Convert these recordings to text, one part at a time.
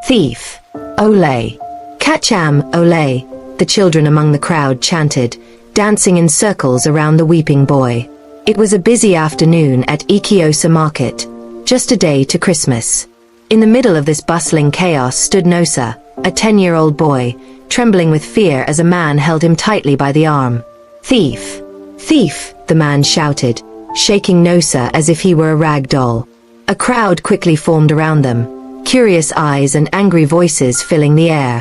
Thief! Ole! Catch-am, ole! The children among the crowd chanted, dancing in circles around the weeping boy. It was a busy afternoon at Enkay market, just a day to Christmas. In the middle of this bustling chaos stood Nosa, a 10-year-old boy, trembling with fear as a man held him tightly by the arm. Thief! Thief! The man shouted, shaking Nosa as if he were a rag doll. A crowd quickly formed around them, curious eyes and angry voices filling the air.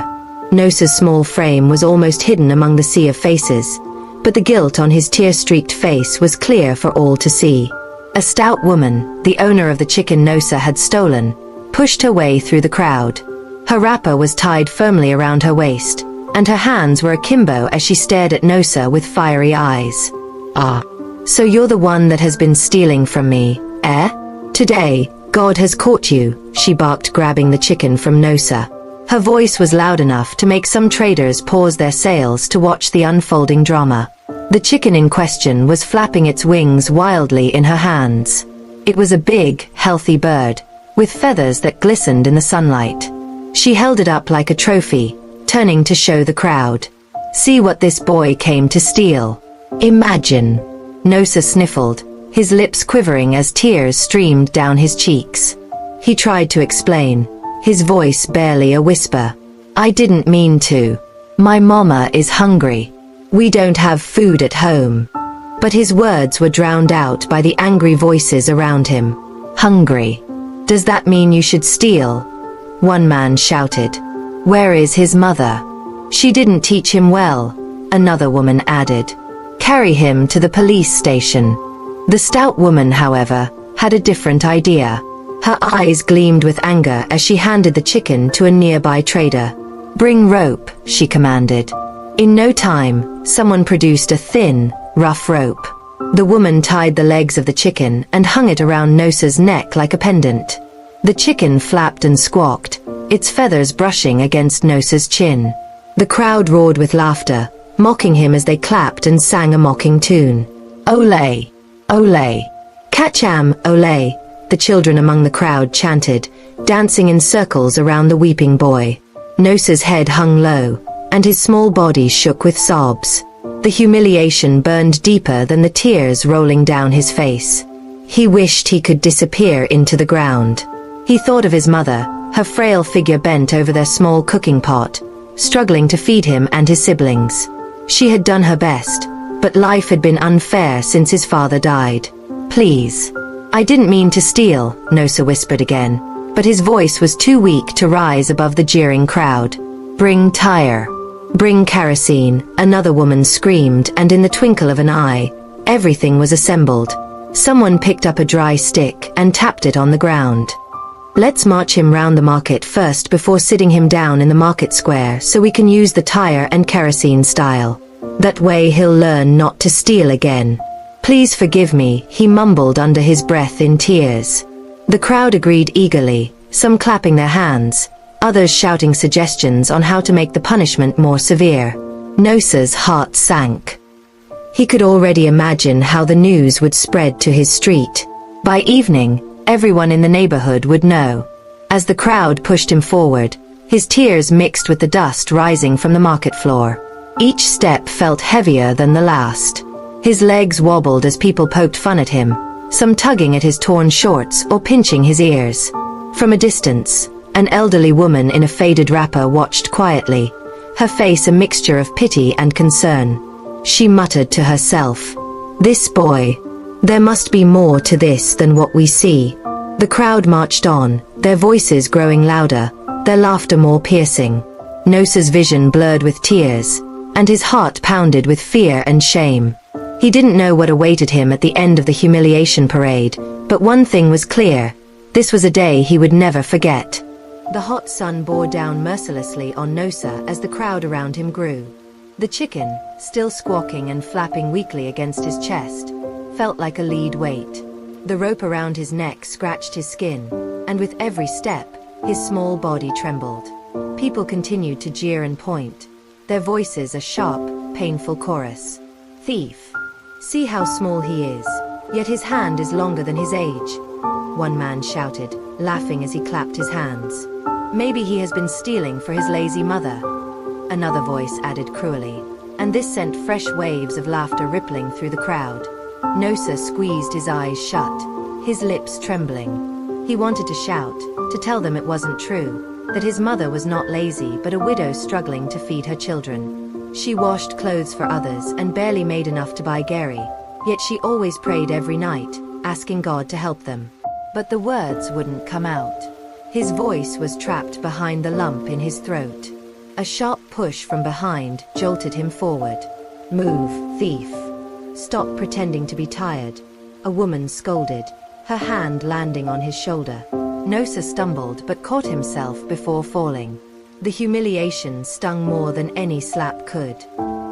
Nosa's small frame was almost hidden among the sea of faces, but the guilt on his tear-streaked face was clear for all to see. A stout woman, the owner of the chicken Nosa had stolen, pushed her way through the crowd. Her wrapper was tied firmly around her waist, and her hands were akimbo as she stared at Nosa with fiery eyes. Ah, so you're the one that has been stealing from me, eh? Today, God has caught you, she barked, grabbing the chicken from Nosa. Her voice was loud enough to make some traders pause their sales to watch the unfolding drama. The chicken in question was flapping its wings wildly in her hands. It was a big, healthy bird, with feathers that glistened in the sunlight. She held it up like a trophy, turning to show the crowd. See what this boy came to steal. Imagine. Nosa sniffled, his lips quivering as tears streamed down his cheeks. He tried to explain, his voice barely a whisper. I didn't mean to. My mama is hungry. We don't have food at home. But his words were drowned out by the angry voices around him. Hungry. Does that mean you should steal? One man shouted. Where is his mother? She didn't teach him well, another woman added. Carry him to the police station. The stout woman, however, had a different idea. Her eyes gleamed with anger as she handed the chicken to a nearby trader. Bring rope, she commanded. In no time, someone produced a thin, rough rope. The woman tied the legs of the chicken and hung it around Nosa's neck like a pendant. The chicken flapped and squawked, its feathers brushing against Nosa's chin. The crowd roared with laughter, mocking him as they clapped and sang a mocking tune. Ole! Ole! Catch-am, ole! The children among the crowd chanted, dancing in circles around the weeping boy. Nosa's head hung low, and his small body shook with sobs. The humiliation burned deeper than the tears rolling down his face. He wished he could disappear into the ground. He thought of his mother, her frail figure bent over their small cooking pot, struggling to feed him and his siblings. She had done her best, but life had been unfair since his father died. Please. I didn't mean to steal, Nosa whispered again, but his voice was too weak to rise above the jeering crowd. Bring tire. Bring kerosene, another woman screamed, and in the twinkle of an eye, everything was assembled. Someone picked up a dry stick and tapped it on the ground. Let's march him round the market first before sitting him down in the market square so we can use the tire and kerosene style. That way he'll learn not to steal again. Please forgive me, he mumbled under his breath in tears. The crowd agreed eagerly, some clapping their hands, others shouting suggestions on how to make the punishment more severe. Nosa's heart sank. He could already imagine how the news would spread to his street. By evening, everyone in the neighborhood would know. As the crowd pushed him forward, his tears mixed with the dust rising from the market floor. Each step felt heavier than the last. His legs wobbled as people poked fun at him, some tugging at his torn shorts or pinching his ears. From a distance, an elderly woman in a faded wrapper watched quietly, her face a mixture of pity and concern. She muttered to herself, "This boy. There must be more to this than what we see." The crowd marched on, their voices growing louder, their laughter more piercing. Nosa's vision blurred with tears, and his heart pounded with fear and shame. He didn't know what awaited him at the end of the humiliation parade, but one thing was clear. This was a day he would never forget. The hot sun bore down mercilessly on Nosa as the crowd around him grew. The chicken, still squawking and flapping weakly against his chest, felt like a lead weight. The rope around his neck scratched his skin, and with every step, his small body trembled. People continued to jeer and point, their voices a sharp, painful chorus. Thief! See how small he is, yet his hand is longer than his age. One man shouted, laughing as he clapped his hands. Maybe he has been stealing for his lazy mother. Another voice added cruelly, and this sent fresh waves of laughter rippling through the crowd. Nosa squeezed his eyes shut, his lips trembling. He wanted to shout, to tell them it wasn't true, that his mother was not lazy but a widow struggling to feed her children. She washed clothes for others and barely made enough to buy Gary, yet she always prayed every night, asking God to help them. But the words wouldn't come out. His voice was trapped behind the lump in his throat. A sharp push from behind jolted him forward. "Move, thief. Stop pretending to be tired," a woman scolded, her hand landing on his shoulder. Nosa stumbled but caught himself before falling. The humiliation stung more than any slap could.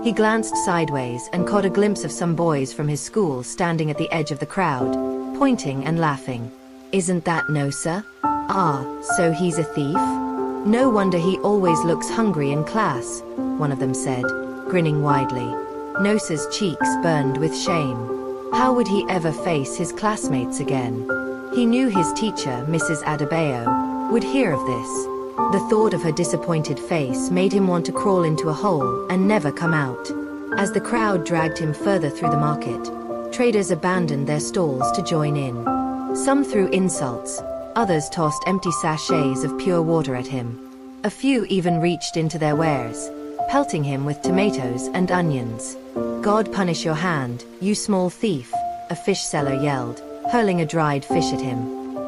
He glanced sideways and caught a glimpse of some boys from his school standing at the edge of the crowd, pointing and laughing. "Isn't that Nosa? Ah, so he's a thief? No wonder he always looks hungry in class," one of them said, grinning widely. Nosa's cheeks burned with shame. How would he ever face his classmates again? He knew his teacher, Mrs. Adebayo, would hear of this. The thought of her disappointed face made him want to crawl into a hole and never come out. As the crowd dragged him further through the market, traders abandoned their stalls to join in. Some threw insults, others tossed empty sachets of pure water at him. A few even reached into their wares, pelting him with tomatoes and onions. "God punish your hand, you small thief," a fish seller yelled, hurling a dried fish at him.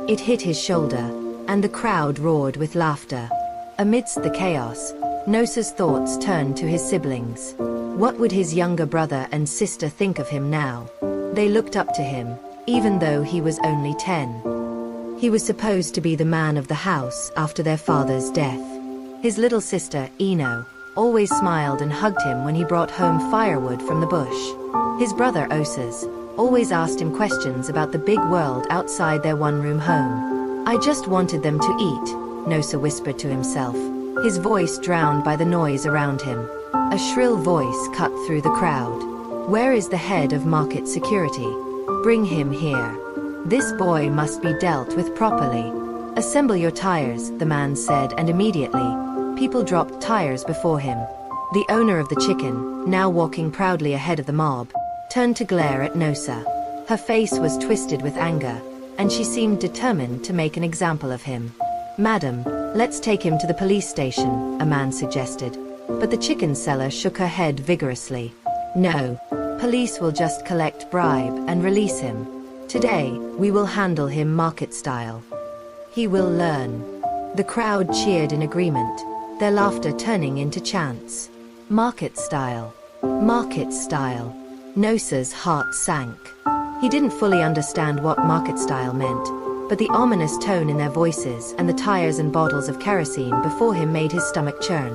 It hit his shoulder, and the crowd roared with laughter. Amidst the chaos, Nosa's thoughts turned to his siblings. What would his younger brother and sister think of him now? They looked up to him, even though he was only 10. He was supposed to be the man of the house after their father's death. His little sister, Eno, always smiled and hugged him when he brought home firewood from the bush. His brother, Osas, always asked him questions about the big world outside their one-room home. "I just wanted them to eat," Nosa whispered to himself, his voice drowned by the noise around him. A shrill voice cut through the crowd. "Where is the head of market security? Bring him here. This boy must be dealt with properly." "Assemble your tires," the man said, and immediately, people dropped tires before him. The owner of the chicken, now walking proudly ahead of the mob, turned to glare at Nosa. Her face was twisted with anger, and she seemed determined to make an example of him. "Madam, let's take him to the police station," a man suggested, but the chicken seller shook her head vigorously. "No, police will just collect bribe and release him. Today, we will handle him market style. He will learn." The crowd cheered in agreement, their laughter turning into chants. Market style. Market style. Nosa's heart sank. He didn't fully understand what market style meant, but the ominous tone in their voices and the tires and bottles of kerosene before him made his stomach churn.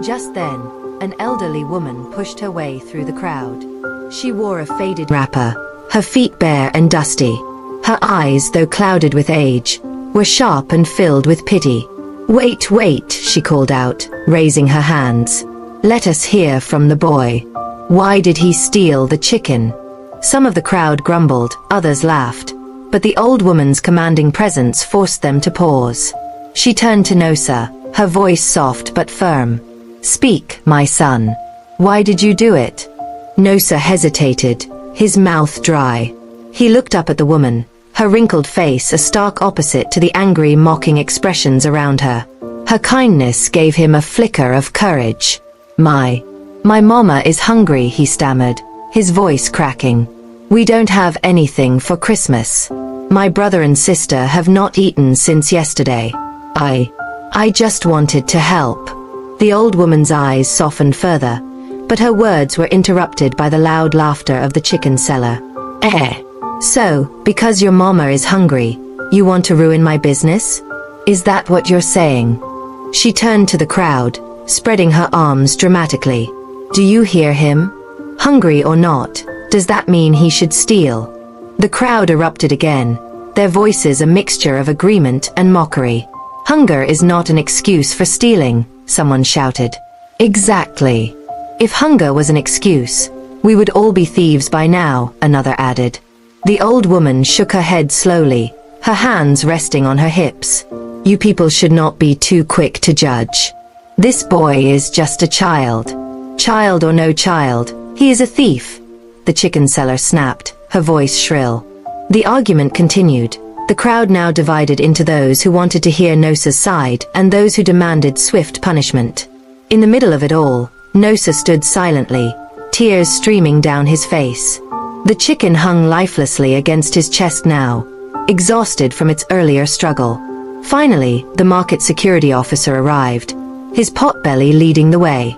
Just then, an elderly woman pushed her way through the crowd. She wore a faded wrapper, her feet bare and dusty. Her eyes, though clouded with age, were sharp and filled with pity. "Wait, wait," she called out, raising her hands. "Let us hear from the boy. Why did he steal the chicken?" Some of the crowd grumbled, others laughed, but the old woman's commanding presence forced them to pause. She turned to Nosa, her voice soft but firm. "Speak, my son. Why did you do it?" Nosa hesitated, his mouth dry. He looked up at the woman, her wrinkled face a stark opposite to the angry, mocking expressions around her. Her kindness gave him a flicker of courage. My mama is hungry," he stammered, his voice cracking. "We don't have anything for Christmas. My brother and sister have not eaten since yesterday. I just wanted to help." The old woman's eyes softened further, but her words were interrupted by the loud laughter of the chicken seller. So, because your mama is hungry, you want to ruin my business? Is that what you're saying?" She turned to the crowd, spreading her arms dramatically. "Do you hear him? Hungry or not, does that mean he should steal?" The crowd erupted again, their voices a mixture of agreement and mockery. "Hunger is not an excuse for stealing," someone shouted. "Exactly. If hunger was an excuse, we would all be thieves by now," another added. The old woman shook her head slowly, her hands resting on her hips. You people should not be too quick to judge. This boy is just a child. Child or no child, he is a thief, the chicken seller snapped, her voice shrill. The argument continued, the crowd now divided into those who wanted to hear Nosa's side and those who demanded swift punishment. In the middle of it all, Nosa stood silently, tears streaming down his face. The chicken hung lifelessly against his chest now, exhausted from its earlier struggle. Finally, the market security officer arrived, his potbelly leading the way.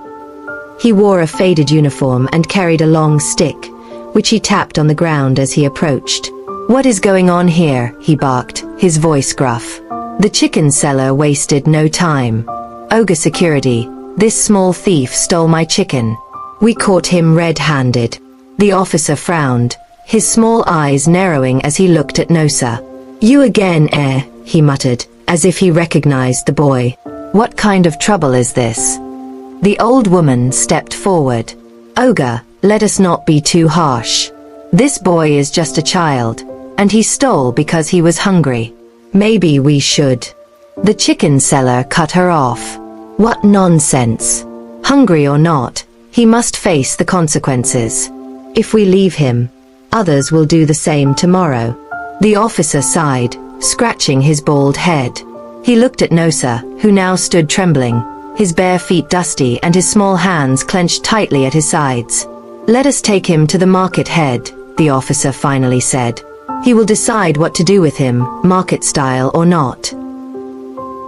He wore a faded uniform and carried a long stick, which he tapped on the ground as he approached. What is going on here? He barked, his voice gruff. The chicken seller wasted no time. Ogre security, this small thief stole my chicken. We caught him red-handed. The officer frowned, his small eyes narrowing as he looked at Nosa. You again, he muttered, as if he recognized the boy. What kind of trouble is this? The old woman stepped forward. Ogre, let us not be too harsh. This boy is just a child, and he stole because he was hungry. Maybe we should. The chicken seller cut her off. What nonsense. Hungry or not, he must face the consequences. If we leave him, others will do the same tomorrow. The officer sighed, scratching his bald head. He looked at Nosa, who now stood trembling, his bare feet dusty and his small hands clenched tightly at his sides. Let us take him to the market head, the officer finally said. He will decide what to do with him, market style or not.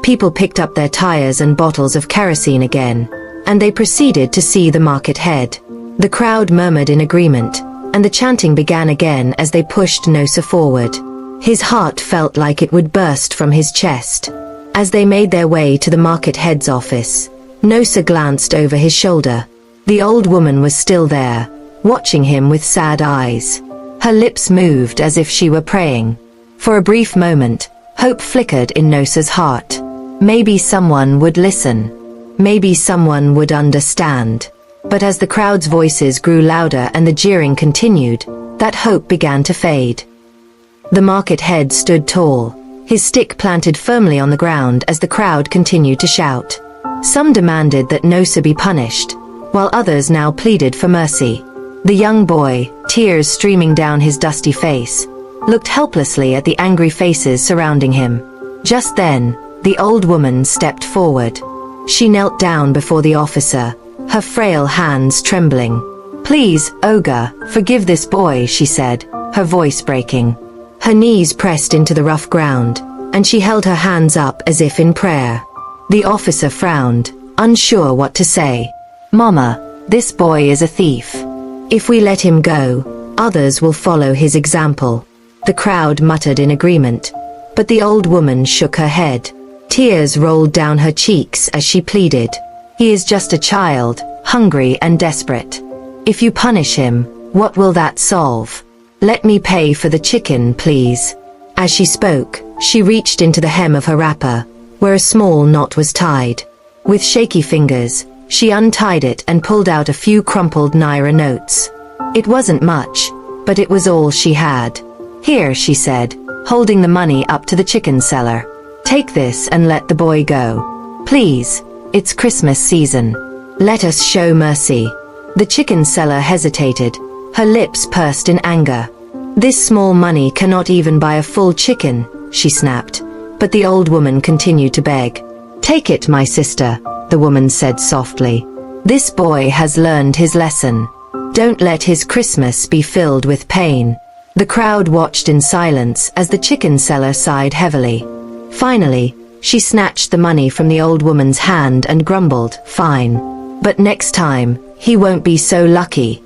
People picked up their tires and bottles of kerosene again, and they proceeded to see the market head. The crowd murmured in agreement, and the chanting began again as they pushed Nosa forward. His heart felt like it would burst from his chest. As they made their way to the market head's office, Nosa glanced over his shoulder. The old woman was still there, watching him with sad eyes. Her lips moved as if she were praying. For a brief moment, hope flickered in Nosa's heart. Maybe someone would listen. Maybe someone would understand. But as the crowd's voices grew louder and the jeering continued, that hope began to fade. The market head stood tall, his stick planted firmly on the ground as the crowd continued to shout. Some demanded that Nosa be punished, while others now pleaded for mercy. The young boy, tears streaming down his dusty face, looked helplessly at the angry faces surrounding him. Just then, the old woman stepped forward. She knelt down before the officer, her frail hands trembling. Please, Ogre, forgive this boy, she said, her voice breaking. Her knees pressed into the rough ground, and she held her hands up as if in prayer. The officer frowned, unsure what to say. Mama, this boy is a thief. If we let him go, others will follow his example. The crowd muttered in agreement, but the old woman shook her head. Tears rolled down her cheeks as she pleaded. He is just a child, hungry and desperate. If you punish him, what will that solve? Let me pay for the chicken, please. As she spoke, she reached into the hem of her wrapper, where a small knot was tied. With shaky fingers, she untied it and pulled out a few crumpled Naira notes. It wasn't much, but it was all she had. Here, she said, holding the money up to the chicken seller. Take this and let the boy go. Please, it's Christmas season. Let us show mercy. The chicken seller hesitated, her lips pursed in anger. This small money cannot even buy a full chicken, she snapped, but the old woman continued to beg. Take it, my sister, the woman said softly. This boy has learned his lesson. Don't let his Christmas be filled with pain. The crowd watched in silence as the chicken seller sighed heavily. Finally, she snatched the money from the old woman's hand and grumbled, Fine. But next time, he won't be so lucky.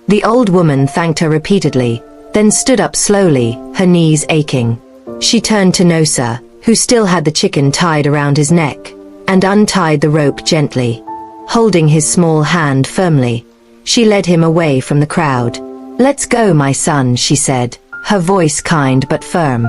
The old woman thanked her repeatedly, then stood up slowly, her knees aching. She turned to Nosa, who still had the chicken tied around his neck, and untied the rope gently. Holding his small hand firmly, she led him away from the crowd. Let's go, my son, she said, her voice kind but firm.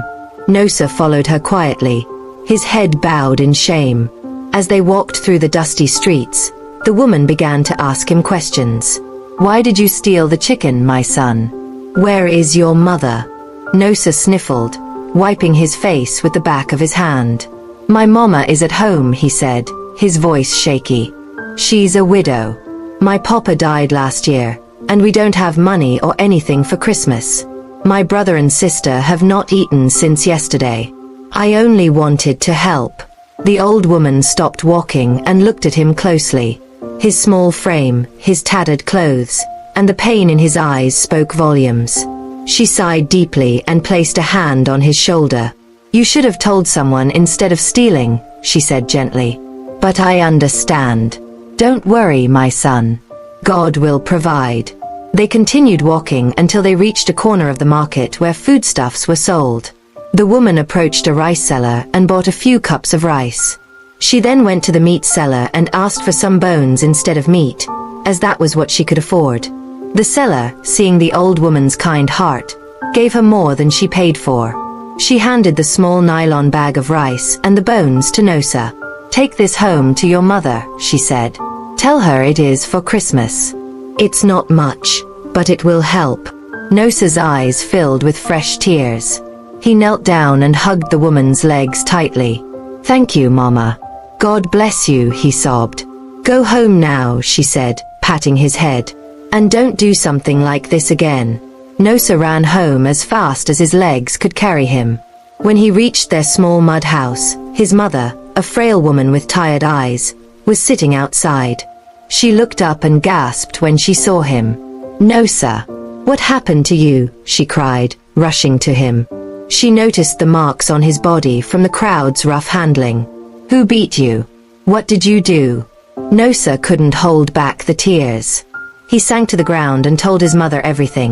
Nosa followed her quietly, his head bowed in shame. As they walked through the dusty streets, the woman began to ask him questions. Why did you steal the chicken, my son? Where is your mother? Nosa sniffled, wiping his face with the back of his hand. My mama is at home, he said, his voice shaky. She's a widow. My papa died last year, and we don't have money or anything for Christmas. My brother and sister have not eaten since yesterday. I only wanted to help. The old woman stopped walking and looked at him closely. His small frame, his tattered clothes, and the pain in his eyes spoke volumes. She sighed deeply and placed a hand on his shoulder. You should have told someone instead of stealing, she said gently. But I understand. Don't worry, my son. God will provide. They continued walking until they reached a corner of the market where foodstuffs were sold. The woman approached a rice seller and bought a few cups of rice. She then went to the meat seller and asked for some bones instead of meat, as that was what she could afford. The seller, seeing the old woman's kind heart, gave her more than she paid for. She handed the small nylon bag of rice and the bones to Nosa. Take this home to your mother, she said. Tell her it is for Christmas. It's not much, but it will help. Nosa's eyes filled with fresh tears. He knelt down and hugged the woman's legs tightly. Thank you, Mama. God bless you, he sobbed. Go home now, she said, patting his head. And don't do something like this again. Nosa ran home as fast as his legs could carry him. When he reached their small mud house, his mother, a frail woman with tired eyes, was sitting outside. She looked up and gasped when she saw him. Nosa, what happened to you? She cried, rushing to him. She noticed the marks on his body from the crowd's rough handling. Who beat you? What did you do? Nosa couldn't hold back the tears. He sank to the ground and told his mother everything.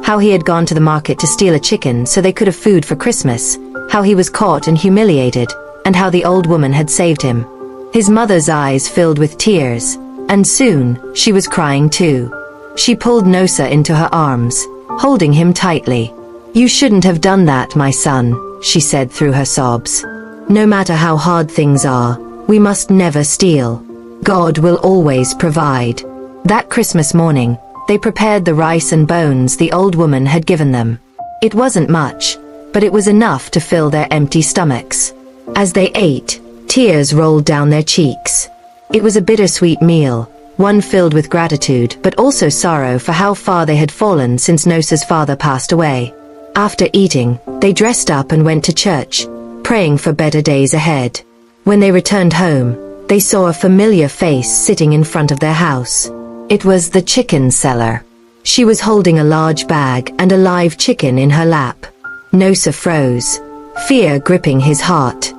How he had gone to the market to steal a chicken so they could have food for Christmas, how he was caught and humiliated, and how the old woman had saved him. His mother's eyes filled with tears, and soon, she was crying too. She pulled Nosa into her arms, holding him tightly. You shouldn't have done that, my son, she said through her sobs. No matter how hard things are, we must never steal. God will always provide. That Christmas morning, they prepared the rice and bones the old woman had given them. It wasn't much, but it was enough to fill their empty stomachs. As they ate, tears rolled down their cheeks. It was a bittersweet meal, one filled with gratitude but also sorrow for how far they had fallen since Nosa's father passed away. After eating, they dressed up and went to church, praying for better days ahead. When they returned home, they saw a familiar face sitting in front of their house. It was the chicken seller. She was holding a large bag and a live chicken in her lap. Nosa froze, fear gripping his heart.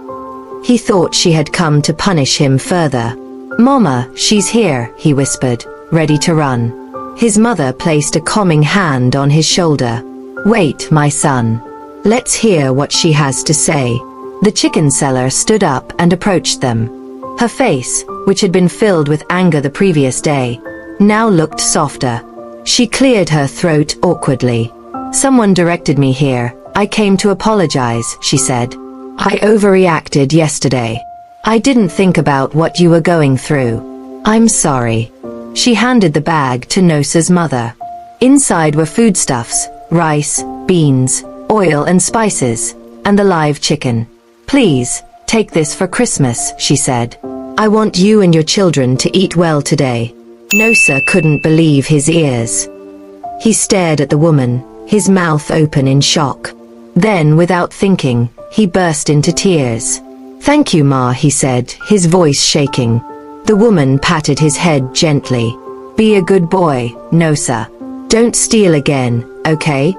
He thought she had come to punish him further. Mama, she's here, he whispered, ready to run. His mother placed a calming hand on his shoulder. Wait, my son. Let's hear what she has to say. The chicken seller stood up and approached them. Her face, which had been filled with anger the previous day, now looked softer. She cleared her throat awkwardly. Someone directed me here. I came to apologize, she said. I overreacted yesterday. I didn't think about what you were going through. I'm sorry. She handed the bag to Nosa's mother. Inside were foodstuffs, rice, beans, oil and spices, and the live chicken. Please, take this for Christmas, she said. I want you and your children to eat well today. Nosa couldn't believe his ears. He stared at the woman, his mouth open in shock. Then, without thinking, he burst into tears. Thank you, Ma, he said, his voice shaking. The woman patted his head gently. Be a good boy, Nosa. Don't steal again, okay?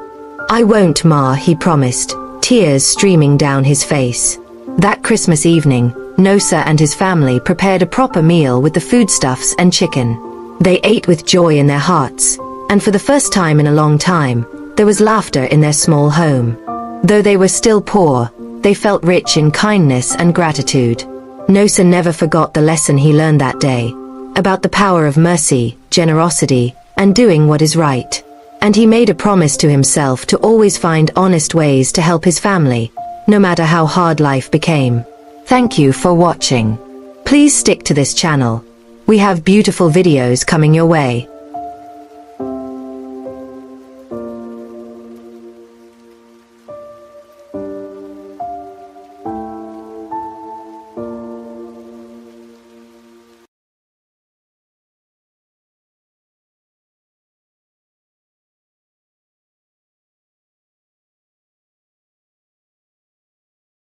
I won't, Ma, he promised, tears streaming down his face. That Christmas evening, Nosa and his family prepared a proper meal with the foodstuffs and chicken. They ate with joy in their hearts, and for the first time in a long time, there was laughter in their small home. Though they were still poor, they felt rich in kindness and gratitude. Nosa never forgot the lesson he learned that day, about the power of mercy, generosity, and doing what is right. And he made a promise to himself to always find honest ways to help his family, no matter how hard life became. Thank you for watching. Please stick to this channel. We have beautiful videos coming your way.